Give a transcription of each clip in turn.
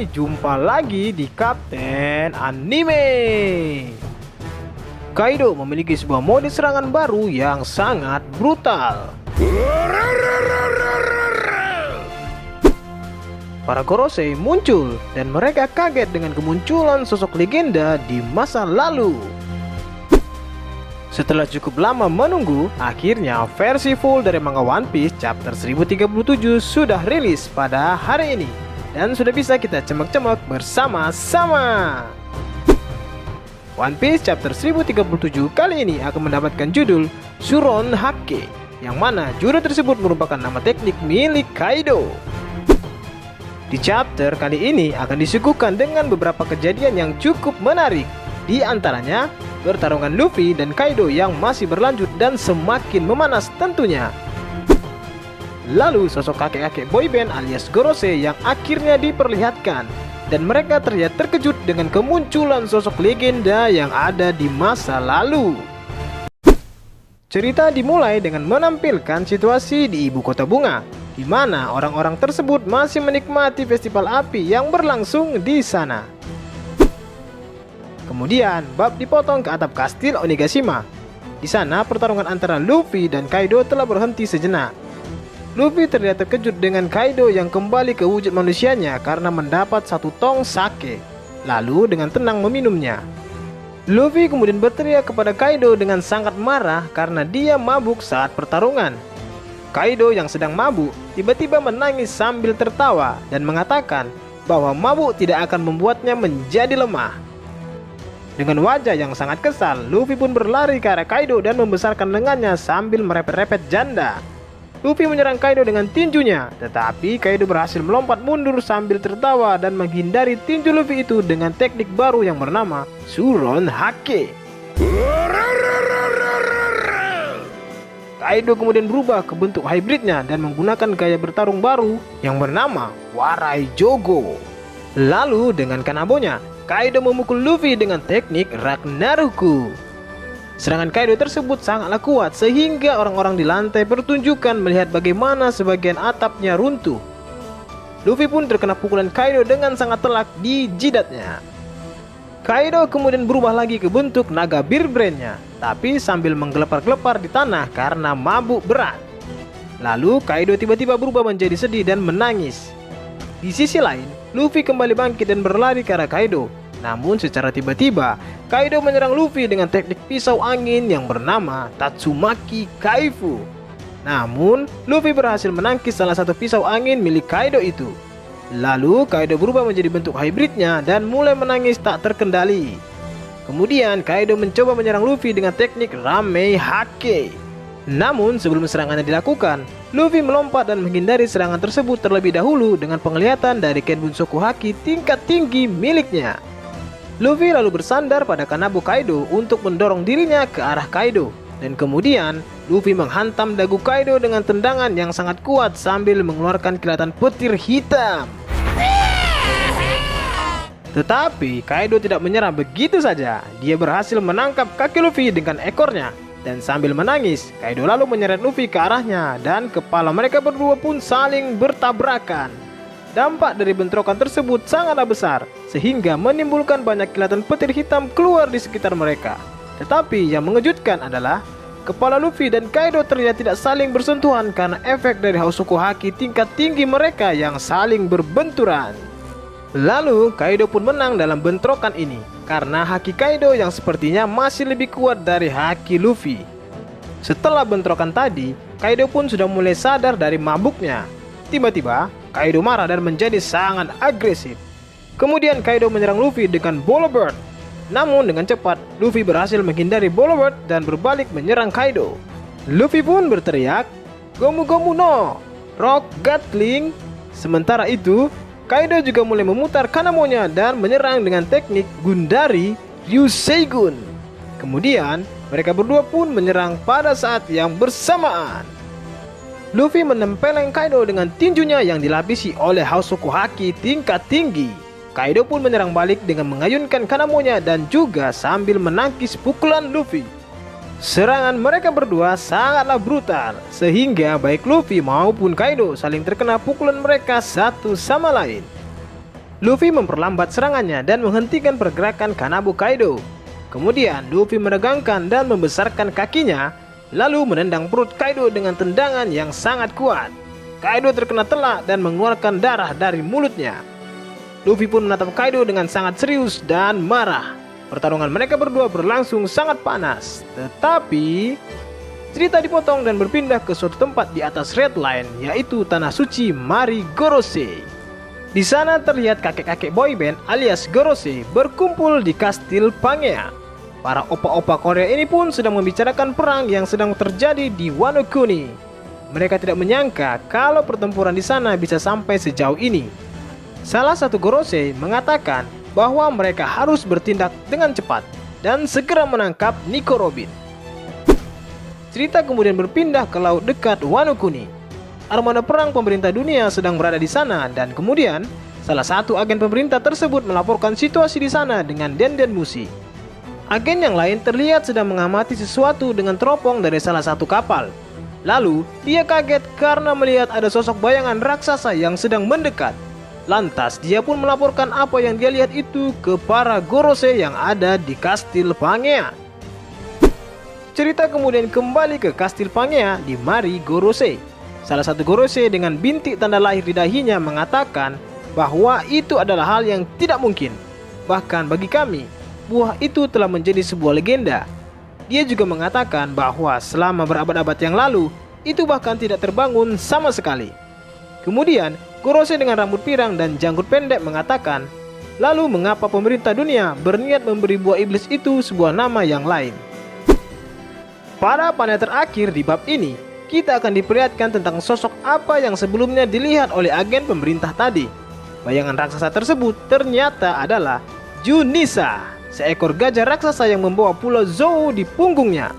Jumpa lagi di Kapten Anime. Kaido memiliki sebuah mode serangan baru yang sangat brutal. Para Gorosei muncul dan mereka kaget dengan kemunculan sosok legenda di masa lalu. Setelah cukup lama menunggu, akhirnya versi full dari manga One Piece chapter 1037 sudah rilis pada hari ini. Dan sudah bisa kita cemak-cemak bersama-sama. One Piece chapter 1037 kali ini akan mendapatkan judul Shuron Hake, yang mana judul tersebut merupakan nama teknik milik Kaido. Di chapter kali ini akan disuguhkan dengan beberapa kejadian yang cukup menarik. Di antaranya, pertarungan Luffy dan Kaido yang masih berlanjut dan semakin memanas tentunya. Lalu sosok kakek-kakek boyband alias Gorosei yang akhirnya diperlihatkan. Dan mereka terlihat terkejut dengan kemunculan sosok legenda yang ada di masa lalu. Cerita dimulai dengan menampilkan situasi di ibu kota bunga, di mana orang-orang tersebut masih menikmati festival api yang berlangsung di sana. Kemudian, bab dipotong ke atap kastil Onigashima. Di sana, pertarungan antara Luffy dan Kaido telah berhenti sejenak. Luffy terlihat terkejut dengan Kaido yang kembali ke wujud manusianya karena mendapat satu tong sake, lalu dengan tenang meminumnya. Luffy kemudian berteriak kepada Kaido dengan sangat marah karena dia mabuk saat pertarungan. Kaido yang sedang mabuk tiba-tiba menangis sambil tertawa dan mengatakan bahwa mabuk tidak akan membuatnya menjadi lemah. Dengan wajah yang sangat kesal, Luffy pun berlari ke arah Kaido dan membesarkan lengannya sambil merepet-repet janda. Luffy menyerang Kaido dengan tinjunya, tetapi Kaido berhasil melompat mundur sambil tertawa dan menghindari tinju Luffy itu dengan teknik baru yang bernama Shuron Hake. Kaido kemudian berubah ke bentuk hybridnya dan menggunakan gaya bertarung baru yang bernama Warai Jogo. Lalu dengan Kanabonya, Kaido memukul Luffy dengan teknik Ragnaroku. Serangan Kaido tersebut sangatlah kuat sehingga orang-orang di lantai pertunjukan melihat bagaimana sebagian atapnya runtuh. Luffy pun terkena pukulan Kaido dengan sangat telak di jidatnya. Kaido kemudian berubah lagi ke bentuk naga Bear Brand-nya, tapi sambil menggelepar-gelepar di tanah karena mabuk berat. Lalu Kaido tiba-tiba berubah menjadi sedih dan menangis. Di sisi lain, Luffy kembali bangkit dan berlari ke arah Kaido. Namun secara tiba-tiba, Kaido menyerang Luffy dengan teknik pisau angin yang bernama Tatsumaki Kaifu. Namun, Luffy berhasil menangkis salah satu pisau angin milik Kaido itu. Lalu, Kaido berubah menjadi bentuk hybridnya dan mulai menangis tak terkendali. Kemudian, Kaido mencoba menyerang Luffy dengan teknik Ramei Hake. Namun, sebelum serangannya dilakukan, Luffy melompat dan menghindari serangan tersebut terlebih dahulu dengan penglihatan dari Kenbunsoku Haki tingkat tinggi miliknya. Luffy lalu bersandar pada Kanabo Kaido untuk mendorong dirinya ke arah Kaido. Dan kemudian, Luffy menghantam dagu Kaido dengan tendangan yang sangat kuat sambil mengeluarkan kilatan petir hitam. Tetapi, Kaido tidak menyerah begitu saja. Dia berhasil menangkap kaki Luffy dengan ekornya. Dan sambil menangis, Kaido lalu menyeret Luffy ke arahnya dan kepala mereka berdua pun saling bertabrakan. Dampak dari bentrokan tersebut sangatlah besar, sehingga menimbulkan banyak kilatan petir hitam keluar di sekitar mereka. Tetapi yang mengejutkan adalah, kepala Luffy dan Kaido terlihat tidak saling bersentuhan karena efek dari Hausoku Haki tingkat tinggi mereka yang saling berbenturan. Lalu, Kaido pun menang dalam bentrokan ini, karena Haki Kaido yang sepertinya masih lebih kuat dari Haki Luffy. Setelah bentrokan tadi, Kaido pun sudah mulai sadar dari mabuknya. Tiba-tiba, Kaido marah dan menjadi sangat agresif. Kemudian Kaido menyerang Luffy dengan Bolo Bird. Namun dengan cepat, Luffy berhasil menghindari Bolo Bird dan berbalik menyerang Kaido. Luffy pun berteriak, "Gomu Gomu no Rock Gatling." Sementara itu, Kaido juga mulai memutar Kanamonya dan menyerang dengan teknik Gundari Ryuseigun. Kemudian, mereka berdua pun menyerang pada saat yang bersamaan. Luffy menempeleng Kaido dengan tinjunya yang dilapisi oleh Hausoku Haki tingkat tinggi. Kaido pun menyerang balik dengan mengayunkan Kanamonya dan juga sambil menangkis pukulan Luffy. Serangan mereka berdua sangatlah brutal, sehingga baik Luffy maupun Kaido saling terkena pukulan mereka satu sama lain. Luffy memperlambat serangannya dan menghentikan pergerakan Kanabu Kaido. Kemudian Luffy menegangkan dan membesarkan kakinya, lalu menendang perut Kaido dengan tendangan yang sangat kuat. Kaido terkena telak dan mengeluarkan darah dari mulutnya. Luffy pun menatap Kaido dengan sangat serius dan marah. Pertarungan mereka berdua berlangsung sangat panas. Tetapi cerita dipotong dan berpindah ke suatu tempat di atas Red Line, yaitu Tanah Suci Mari Gorose. Di sana terlihat kakek-kakek boyband alias Gorose berkumpul di kastil Pangea. Para opa-opa Korea ini pun sedang membicarakan perang yang sedang terjadi di Wano Kuni. Mereka tidak menyangka kalau pertempuran di sana bisa sampai sejauh ini. Salah satu Gorose mengatakan bahwa mereka harus bertindak dengan cepat dan segera menangkap Nico Robin. Cerita kemudian berpindah ke laut dekat Wano Kuni. Armada perang pemerintah dunia sedang berada di sana dan kemudian salah satu agen pemerintah tersebut melaporkan situasi di sana dengan Denden Mushi. Agen yang lain terlihat sedang mengamati sesuatu dengan teropong dari salah satu kapal. Lalu dia kaget karena melihat ada sosok bayangan raksasa yang sedang mendekat. Lantas dia pun melaporkan apa yang dia lihat itu ke para Gorose yang ada di kastil Pangea. Cerita kemudian kembali ke kastil Pangea di Mari Gorose. Salah satu Gorose dengan bintik tanda lahir di dahinya mengatakan bahwa itu adalah hal yang tidak mungkin. Bahkan bagi kami, buah itu telah menjadi sebuah legenda. Dia juga mengatakan bahwa selama berabad-abad yang lalu, itu bahkan tidak terbangun sama sekali. Kemudian, Gorose dengan rambut pirang dan janggut pendek mengatakan, lalu mengapa pemerintah dunia berniat memberi buah iblis itu sebuah nama yang lain? Pada panel terakhir di bab ini, kita akan diperlihatkan tentang sosok apa yang sebelumnya dilihat oleh agen pemerintah tadi. Bayangan raksasa tersebut ternyata adalah Junisa, seekor gajah raksasa yang membawa pulau Zou di punggungnya.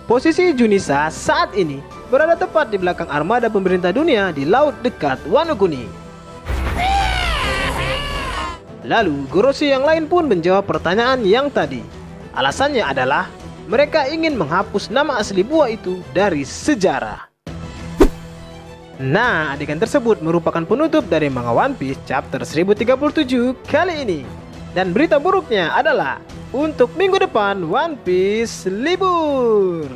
Posisi Junisa saat ini berada tepat di belakang armada pemerintah dunia di laut dekat Wano Kuni. Lalu Gorose yang lain pun menjawab pertanyaan yang tadi. Alasannya adalah mereka ingin menghapus nama asli buah itu dari sejarah. Nah, adegan tersebut merupakan penutup dari manga One Piece chapter 1037 kali ini. Dan berita buruknya adalah untuk minggu depan One Piece libur.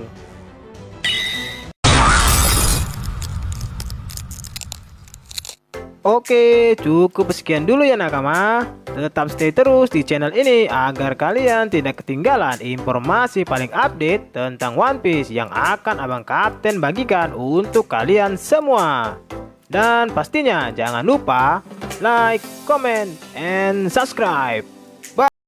Oke, cukup sekian dulu ya nakama. Tetap stay terus di channel ini agar kalian tidak ketinggalan informasi paling update tentang One Piece yang akan Abang Kapten bagikan untuk kalian semua. Dan pastinya jangan lupa like, comment, and subscribe. Bye.